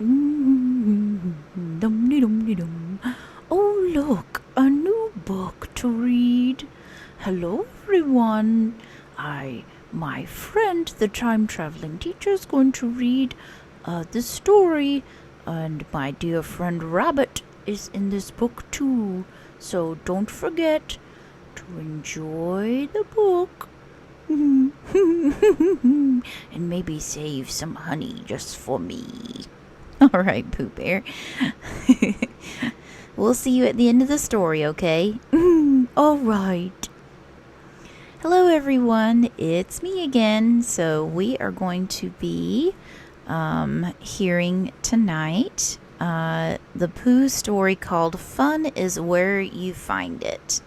Dum-de-dum-de-dum. Oh, look, a new book to read. Hello, everyone. My friend, the time-traveling teacher, is going to read this story, and my dear friend Rabbit is in this book too. So don't forget to enjoy the book. And maybe save some honey just for me. All right, Pooh Bear. We'll see you at the end of the story, okay? All right. Hello, everyone. It's me again. So we are going to be hearing tonight the Pooh story called Fun is Where You Find It.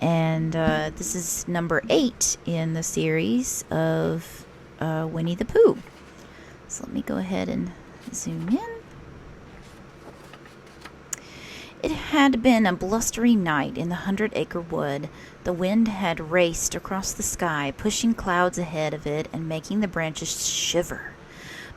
And this is number 8 in the series of Winnie the Pooh. So let me go ahead and zoom in. It had been a blustery night in the 100-acre wood. The wind had raced across the sky, pushing clouds ahead of it and making the branches shiver.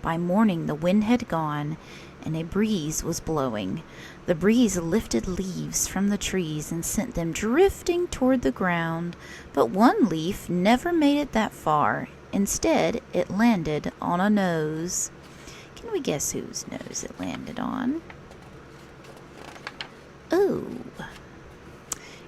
By morning, the wind had gone, and a breeze was blowing. The breeze lifted leaves from the trees and sent them drifting toward the ground, but one leaf never made it that far. Instead, it landed on a nose. Can we guess whose nose it landed on? Oh,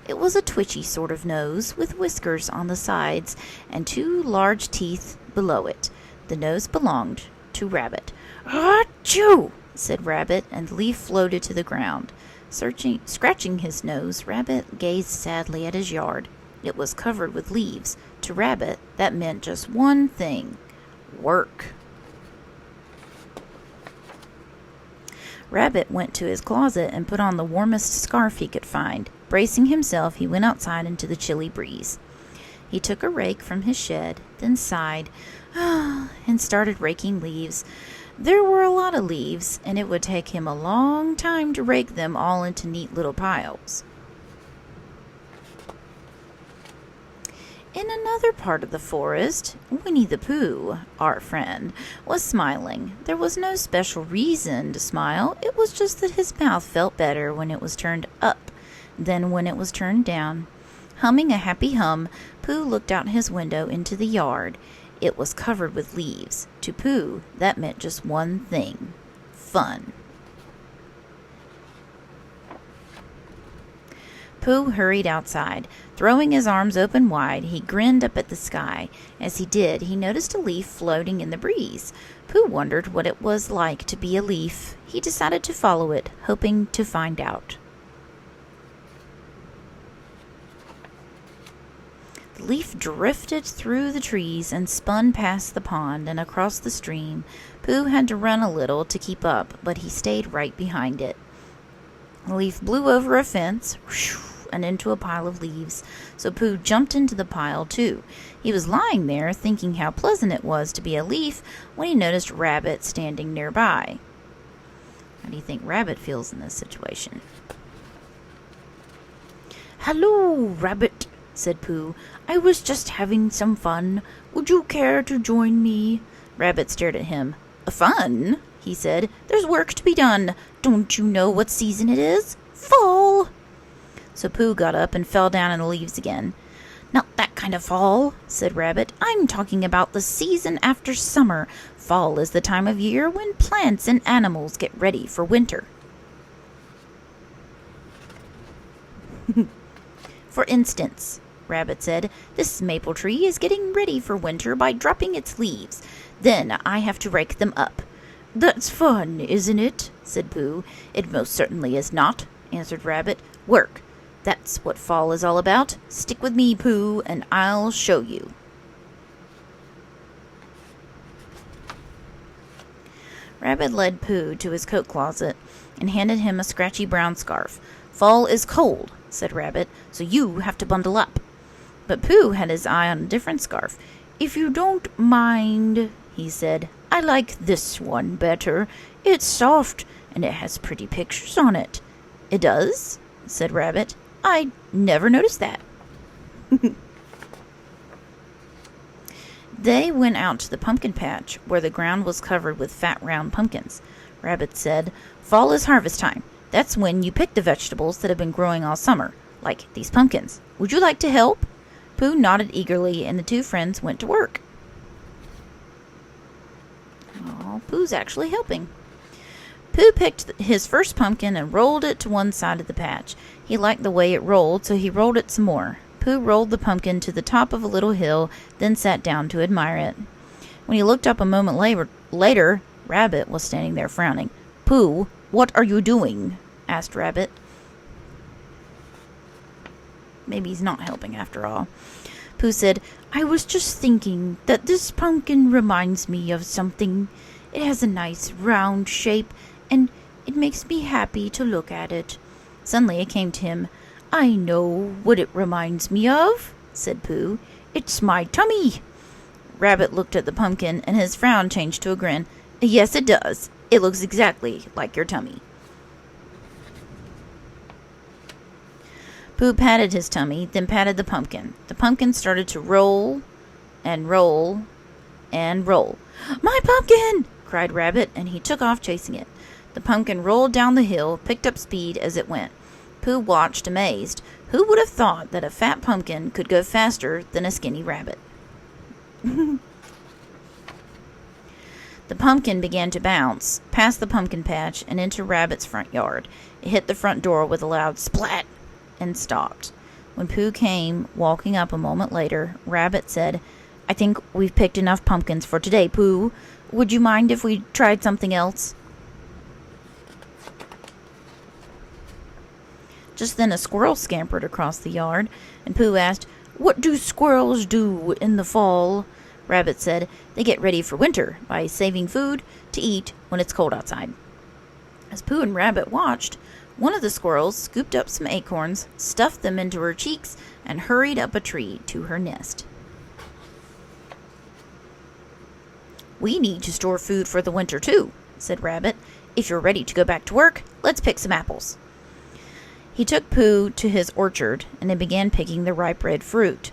it was a twitchy sort of nose with whiskers on the sides and 2 large teeth below it. The nose belonged to Rabbit. "Achoo!" said Rabbit, and the leaf floated to the ground. Scratching his nose, Rabbit gazed sadly at his yard. It was covered with leaves. To Rabbit, that meant just one thing: work. Rabbit went to his closet and put on the warmest scarf he could find. Bracing himself, he went outside into the chilly breeze. He took a rake from his shed, then sighed, and started raking leaves. There were a lot of leaves, and it would take him a long time to rake them all into neat little piles. In another part of the forest, Winnie the Pooh, our friend, was smiling. There was no special reason to smile. It was just that his mouth felt better when it was turned up than when it was turned down. Humming a happy hum, Pooh looked out his window into the yard. It was covered with leaves. To Pooh, that meant just one thing: fun. Pooh hurried outside. Throwing his arms open wide, he grinned up at the sky. As he did, he noticed a leaf floating in the breeze. Pooh wondered what it was like to be a leaf. He decided to follow it, hoping to find out. The leaf drifted through the trees and spun past the pond and across the stream. Pooh had to run a little to keep up, but he stayed right behind it. The leaf blew over a fence and into a pile of leaves, so Pooh jumped into the pile too. He was lying there thinking how pleasant it was to be a leaf when he noticed Rabbit standing nearby. How do you think Rabbit feels in this situation? "Hello, Rabbit," said Pooh. "I was just having some fun. Would you care to join me?" Rabbit stared at him. "Fun?" he said. "There's work to be done. Don't you know what season it is? Fall!" So Pooh got up and fell down in the leaves again. "Not that kind of fall," said Rabbit. "I'm talking about the season after summer. Fall is the time of year when plants and animals get ready for winter." "For instance," Rabbit said, "this maple tree is getting ready for winter by dropping its leaves. Then I have to rake them up." "That's fun, isn't it?" said Pooh. "It most certainly is not," answered Rabbit. "Work. That's what fall is all about. Stick with me, Pooh, and I'll show you." Rabbit led Pooh to his coat closet and handed him a scratchy brown scarf. "Fall is cold," said Rabbit, "so you have to bundle up." But Pooh had his eye on a different scarf. "If you don't mind," he said, "I like this one better. It's soft, and it has pretty pictures on it." "It does?" said Rabbit. "I never noticed that." They went out to the pumpkin patch, where the ground was covered with fat round pumpkins. Rabbit said. "Fall is harvest time. That's when you pick the vegetables that have been growing all summer, like these pumpkins. Would you like to help?" Pooh nodded eagerly, and the two friends went to work. Oh, Pooh's actually helping. Pooh picked his first pumpkin and rolled it to one side of the patch. He liked the way it rolled, so he rolled it some more. Pooh rolled the pumpkin to the top of a little hill, then sat down to admire it. When he looked up a moment later, Rabbit was standing there frowning. "Pooh, what are you doing?" asked Rabbit. Maybe he's not helping after all. Pooh said, "I was just thinking that this pumpkin reminds me of something. It has a nice round shape, and it makes me happy to look at it." Suddenly it came to him. "I know what it reminds me of," said Pooh. "It's my tummy." Rabbit looked at the pumpkin, and his frown changed to a grin. "Yes, it does. It looks exactly like your tummy." Pooh patted his tummy, then patted the pumpkin. The pumpkin started to roll and roll and roll. "My pumpkin!" cried Rabbit, and he took off chasing it. The pumpkin rolled down the hill, picked up speed as it went. Pooh watched, amazed. Who would have thought that a fat pumpkin could go faster than a skinny rabbit? The pumpkin began to bounce, past the pumpkin patch, and into Rabbit's front yard. It hit the front door with a loud splat and stopped. When Pooh came walking up a moment later, Rabbit said, "I think we've picked enough pumpkins for today, Pooh. Would you mind if we tried something else?" Just then a squirrel scampered across the yard, and Pooh asked, "What do squirrels do in the fall?" Rabbit said, "They get ready for winter by saving food to eat when it's cold outside." As Pooh and Rabbit watched, one of the squirrels scooped up some acorns, stuffed them into her cheeks, and hurried up a tree to her nest. "We need to store food for the winter, too," said Rabbit. "If you're ready to go back to work, let's pick some apples." He took Pooh to his orchard, and they began picking the ripe red fruit.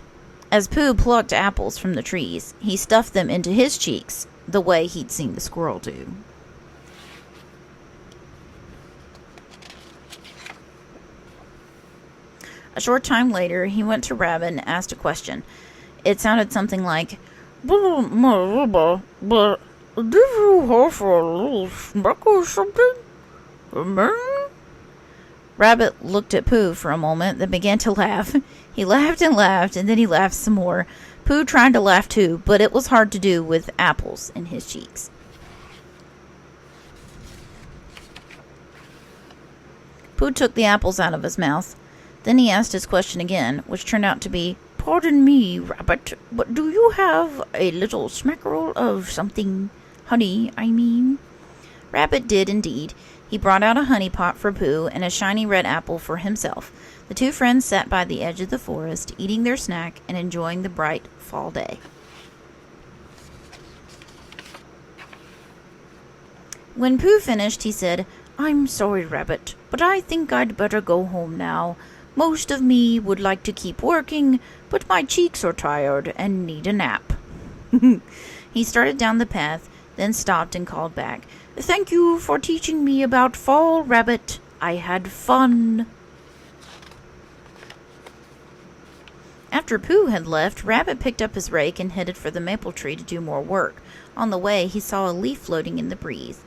As Pooh plucked apples from the trees, he stuffed them into his cheeks, the way he'd seen the squirrel do. A short time later, he went to Rabbit and asked a question. It sounded something like, "But did you have a little snack or something? Rabbit looked at Pooh for a moment, then began to laugh. He laughed, and then he laughed some more. Pooh tried to laugh too, but it was hard to do with apples in his cheeks. Pooh took the apples out of his mouth. Then he asked his question again, which turned out to be, "Pardon me, Rabbit, but do you have a little smackerel of something? Honey, I mean?" Rabbit did indeed. He brought out a honey pot for Pooh and a shiny red apple for himself. The two friends sat by the edge of the forest, eating their snack and enjoying the bright fall day. When Pooh finished, he said, "I'm sorry, Rabbit, but I think I'd better go home now. Most of me would like to keep working, but my cheeks are tired and need a nap." He started down the path, then stopped and called back, "Thank you for teaching me about fall, Rabbit. I had fun." After Pooh had left, Rabbit picked up his rake and headed for the maple tree to do more work. On the way, he saw a leaf floating in the breeze.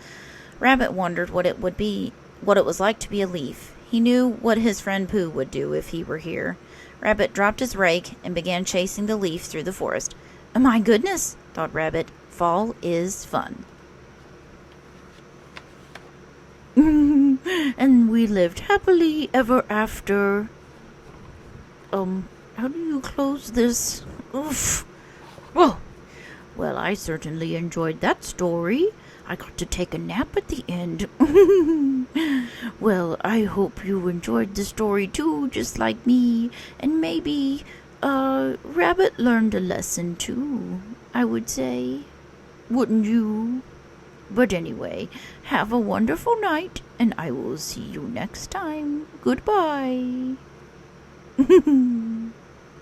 Rabbit wondered what it was like to be a leaf. He knew what his friend Pooh would do if he were here. Rabbit dropped his rake and began chasing the leaf through the forest. "My goodness," thought Rabbit, "fall is fun." And we lived happily ever after. How do you close this? Oof. Whoa. Well, I certainly enjoyed that story. I got to take a nap at the end. Well, I hope you enjoyed the story too, just like me. And maybe, Rabbit learned a lesson too, I would say. Wouldn't you? But anyway, have a wonderful night, and I will see you next time. Goodbye.